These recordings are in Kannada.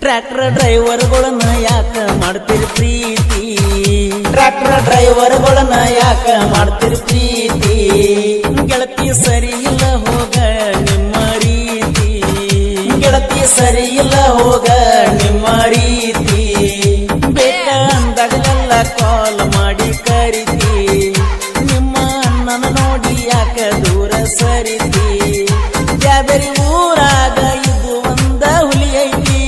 ಟ್ರ್ಯಾಕ್ಟರ್ ಡ್ರೈವರ್ಗಳನ್ನ ಯಾಕ ಮಾಡ್ತೀರಿ ಪ್ರೀತಿ? ಟ್ರ್ಯಾಕ್ಟರ್ ಡ್ರೈವರ್ಗಳನ್ನ ಯಾಕ ಮಾಡ್ತೀರಿ ಪ್ರೀತಿ? ಗೆಳತಿ ಸರಿ ಇಲ್ಲ ಹೋಗ ನಿಮ್ಮ ರೀತಿ, ಗೆಳತಿ ಸರಿ ಇಲ್ಲ ಹೋಗ ನಿಮ್ಮ ರೀತಿ. ಬೇಕ ಅಂದಾಗಲೆಲ್ಲ ಕಾಲ್ ಮಾಡಿ ಕರಿತಿ, ನಿಮ್ಮ ಅಣ್ಣನ ನೋಡಿ ಯಾಕ ದೂರ ಸರಿತಿ? ಬ್ಯಾಬರಿ ಊರಾಗ ಇದು ಒಂದ ಹುಲಿ ಐತಿ,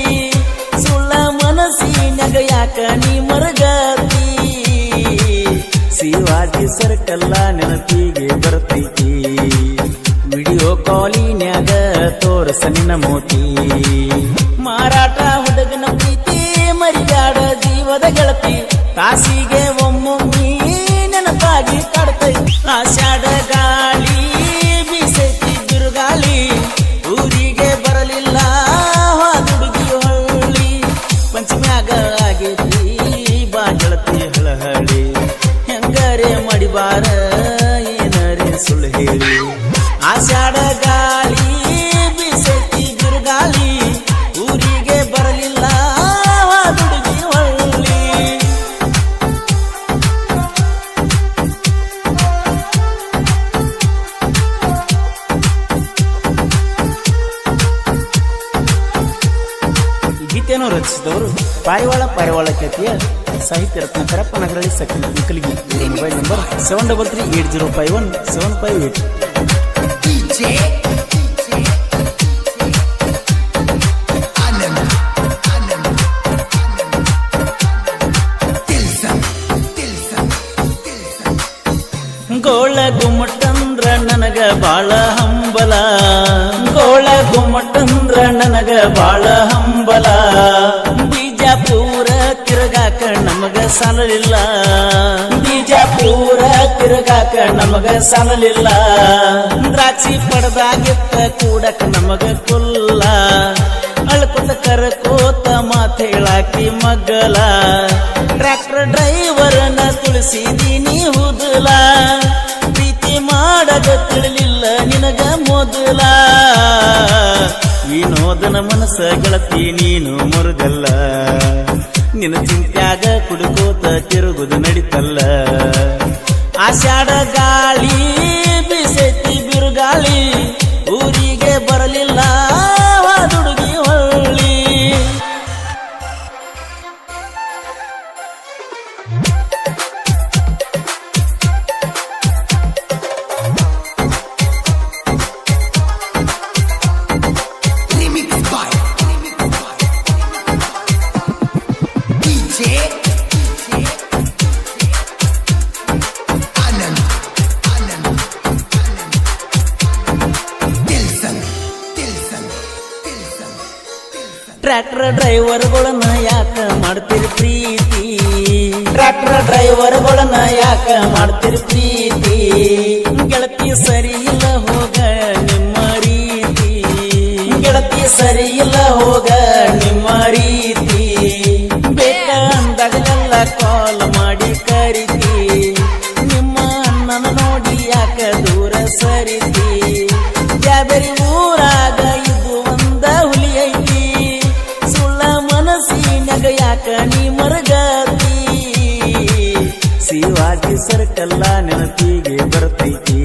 ಸುಳ್ಳ ಮನಸ್ಸಿನಾಗ ಯಾಕ ನೀ ಮರಗತಿ? ಶಿವಾಜಿ ಸರ್ಕಲ್ಲ ನೆನಪಿಗೆ ಬರ್ತೈತಿ, ವಿಡಿಯೋ ಕಾಲಿನ್ಯಾಗ ತೋರಸ ನಿನ್ನ ಮೋತಿ. ಮಾರಾಟ ಹುಡುಗನ ಪ್ರೀತಿ ಮರಿಗಾಡ ಜೀವದ ಗೆಳತಿ, ತಾಸಿಗೆ ಒಮ್ಮೊಮ್ಮಿ ನೆನಪಾಗಿ ಕಾಡ್ತೈತಿ. ಆಷಾಢ ಗಾಳಿ ಬೀಸೈತಿ ಬಿರುಗಾಳಿ, ಊರಿಗೆ ಬರಲಿಲ್ಲ ಹುಡುಗಿ ಹೊಳ್ಳಿ. ಪಂಚಮ್ಯಾಗ ಆಗೈತಿ ಬಾ ಗೆಳತಿ ಹಳಹಳಿ, ಹೆಂಗರೆ ಮಡಿಬಾರ ಏನರೆ ಸುಳ್ಳು ಹೇಳಿ. ಆಷಾಢ ಗಾಳಿ ಬೀಸೈತಿ ಬಿರುಗಾಳಿ, ಊರಿಗೆ ಬರಲಿಲ್ಲ ಹುಡುಗಿ ಹೊಳ್ಳಿ. ಗೀತೆಯನ್ನು ರಚಿಸಿದವರು ಪಾರಿವಾಳ ಖ್ಯಾತಿಯ Sahitya Ratna Karappa Nagaralli second Ankalgi. Mobile number 7338051758. ಗೋಳ ಗುಮ್ಮಟಂದ್ರ ನನಗ ಬಾಳ ಹಂಬಲ, ಗೋಳ ಗುಮ್ಮಟಂದ್ರ ನನಗ ಬಾಳ ಹಂಬಲ. ಬಿಜಾಪುರ ತಿರುಗಾಕ ನಮಗ ಸಾಲಲಿಲ್ಲ, ಬಿಜಾಪುರ ತಿರುಗಾಕ ನಮಗ ಸಾಲಲಿಲ್ಲ. ದ್ರಾಕ್ಷಿ ಪಡೆದಾಗಿತ್ತ ಕೂಡಕ ನಮಗ ಕುಲ್ಲ, ಅಳ್ಕೊತ ಕರಕೋತ ಮಾತ ಹೇಳಾಕಿ ಮಗ್ಗಲ. ಟ್ರ್ಯಾಕ್ಟರ್ ಡ್ರೈವರ್ನ ತುಳಿಸಿದೀನಿ ಹುದಲ, ಪ್ರೀತಿ ಮಾಡದ ತಿಳಿಲಿಲ್ಲ ನಿನಗ ಮೊದಲ. ವಿನೋದನ ಮನಸ್ಸ ಗೆಳತಿ ನೀನು ಮರುಗಲ್ಲ, ನಿನ್ನ ಚಿಂತ್ಯಾಗ ಕುಡುಕೋತ ತಿರುಗುದು ನಡಿತಲ್ಲ. ಆಷಾಢ ಗಾಳಿ ಬೀಸೈತಿ ಬಿರುಗಾಳಿ, ಊರಿಗೆ ಬರಲಿಲ್ಲ ಹುಡುಗಿ ಹೊಳ್ಳಿ. ಟ್ರ್ಯಾಕ್ಟರ್ ಡ್ರೈವರ್ಗಳನ್ನ ಯಾಕ ಮಾಡ್ತೀರಿ ಪ್ರೀತಿ? ಟ್ರ್ಯಾಕ್ಟರ್ ಡ್ರೈವರ್ಗಳನ್ನ ಯಾಕ ಮಾಡ್ತೀರಿ ಪ್ರೀತಿ? ಗೆಳತಿ ಸರಿ ಇಲ್ಲ ಹೋಗ ನಿಮ್ಮ ರೀತಿ, ಗೆಳತಿ ಸರಿ ಇಲ್ಲ ಹೋಗ ನಿಮ್ಮ ರೀತಿ. ಬೇಕ ಅಂದಾಗಲೆಲ್ಲ ಕಾಲ್ ಮಾಡಿ ಕರಿತಿ, ನಿಮ್ಮ ಅಣ್ಣನ ನೋಡಿ ಯಾಕ ದೂರ ಸರಿತಿ? ಬ್ಯಾಬರಿ ಊರಾಗ ಇದು ಒಂದ ಹುಲಿ ಐತಿ, ಸುಳ್ಳ ಮನಸ್ಸಿನಾಗ ಯಾಕ ನೀ ಮರಗತಿ? ಶಿವಾಜಿ ಸರ್ಕಲ್ಲ ನೆನಪಿಗೆ ಬರ್ತೈತಿ,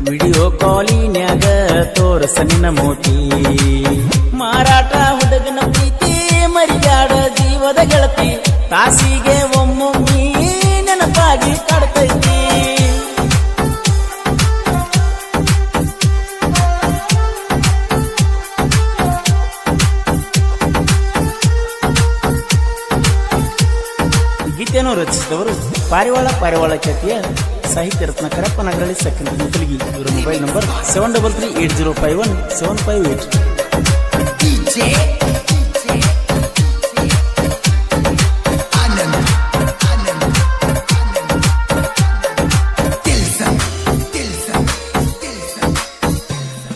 ವಿಡಿಯೋ ಕಾಲಿನ್ಯಾಗ ತೋರಸ ನಿನ್ನ ಮೋತಿ. ಮಾರಾಟ ಹುಡುಗನ ಪ್ರೀತಿ ಮರಿಗಾಡ ಜೀವದ ಗೆಳತಿ, ತಾಸಿಗೆ ಒಮ್ಮೊಮ್ಮಿ ನೆನಪಾಗಿ ಕಾಡ್ತೈತಿ. ಗೀತೆಯನ್ನು ರಚಿಸಿದವರು ಪಾರಿವಾಳ ಖ್ಯಾತಿಯ ಸಾಹಿತ್ಯ ರತ್ನ ಕರಪ್ಪ ನಗರಳ್ಳಿ ಸೆಕೆಂಡ್ ಅಂಕಲ್ಗಿ. ಇವರ ಮೊಬೈಲ್ ನಂಬರ್ 7338051758.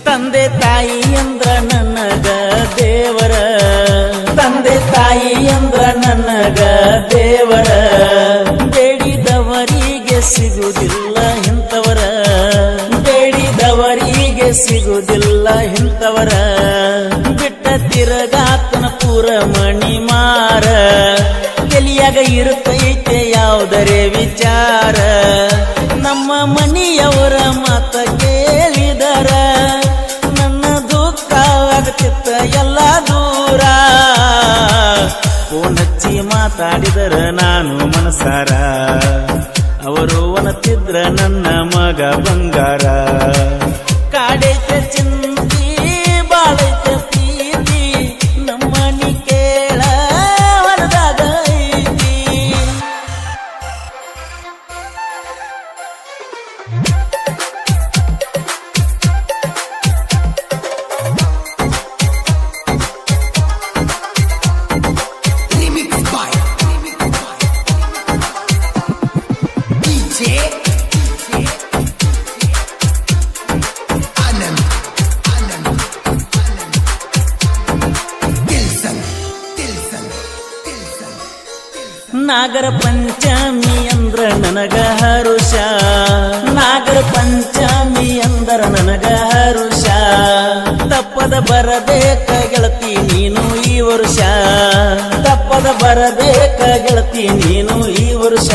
ತಂದೆ ತಾಯಿ ಅಂದ್ರ ನನಗ ದೇವರ, ತಂದೆ ತಾಯಿ ಅಂದ್ರ ನನಗ ದೇವರ. ಬೇಡಿದವರಿಗೆ ಸಿಗುವುದಿಲ್ಲ ಇಂಥವರ, ಬೇಡಿದವರಿಗೆ ಸಿಗುವುದಿಲ್ಲ ಇಂಥವರ. ಬಿಟ್ಟ ತಿರಗಾತನ ಪೂರ ಮಣಿ ಮಾರ ಎಲಿಯಾಗ ಇರುತ್ತೈತೆ ಯಾವುದರೇ ವಿಚಾರ ನಮ್ಮ ಮನಿಯವರ ಮಾತ ಕೇಳಿದರ ನನ್ನ ದುಃಖ ಆಗತಿತ್ತ ಎಲ್ಲ ದೂರ ಫೋನ್ ಹಚ್ಚಿ ಮಾತಾಡಿದರ ನಾನು ಮನಸಾರ ಅವರು ಒನತಿದ್ರ ನನ್ನ ಮಗ ಬಂಗಾರ ಕಾಡೈತೆ ಚಿಂತಿ ಬಾಳೈತೆ ಪ್ರೀತಿ ನಮ್ಮನಿ ಕೇಳ ಹೊರದಾಗ ಐತಿ ನಾಗರ ಪಂಚಮಿ ಅಂದ್ರ ನನಗ ಹರುಷ ನಾಗರ ಪಂಚಮಿ ಅಂದ್ರ ನನಗ ಹರುಷ ತಪ್ಪದ ಬರಬೇಕ ಗೆಳತಿ ನೀನು ಈ ವರ್ಷ ತಪ್ಪದ ಬರಬೇಕ ಗೆಳತಿ ನೀನು ಈ ವರ್ಷ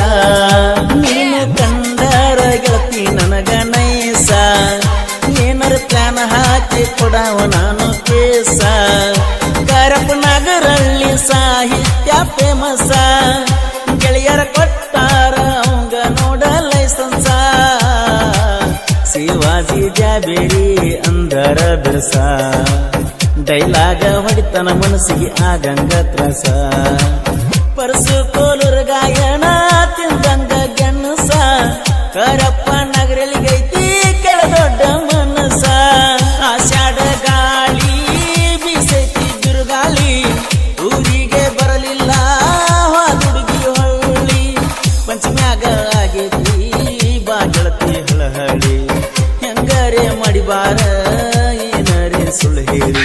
ನೀನು ಕಂಡರ ಗೆಳತಿ ನನಗ ನೈಸ ಏನರ ಪ್ಲಾನ್ ಹಾಕಿ ಕೊಡವ ನಾನು ಕೇಸ ಕರಪ ನಗರಲ್ಲಿ ಸಾಹಿತ್ಯ ಫೇಮಸ ಗೆಳೆಯರ ಕೊಟ್ಟಾರ ಅವಂಗ ನೋಡ ಲೈಸನ್ಸ ಶಿವಾಜಿ ಜಾಬೇರಿ ಅಂದರ ಬಿರ್ಸ ಡೈಲಾಗ ಹೊಡಿತನ ಮನಸ್ಸಿಗೆ ಆಗಂಗ ತ್ರಸ ಪರಸು ಕೋಲೂರು ಗಾಯನ ತಿಂದಂಗ ಗೆಣಸ ಕರಪ್ಪ ನಗರಲಿಗೈತಿ ಕೆಳ ದೊಡ್ಡ ಮನಸ ಆಷಾಢ ಗಾಳಿ ಬೀಸೈತಿ ಬಿರುಗಾಳಿ ಊರಿಗೆ ಬರಲಿಲ್ಲ ಹುಡುಗಿ ಹೊಳ್ಳಿ ಪಂಚಮ್ಯಾಗ ಆಗೈತಿ ಬಾ ಗೆಳತಿ ಹಳಹಳಿ ಹೆಂಗರೇ ಮಾಡಿಬಾರ ಏನರೇ ಸುಳ್ಳು ಹೇಳಿ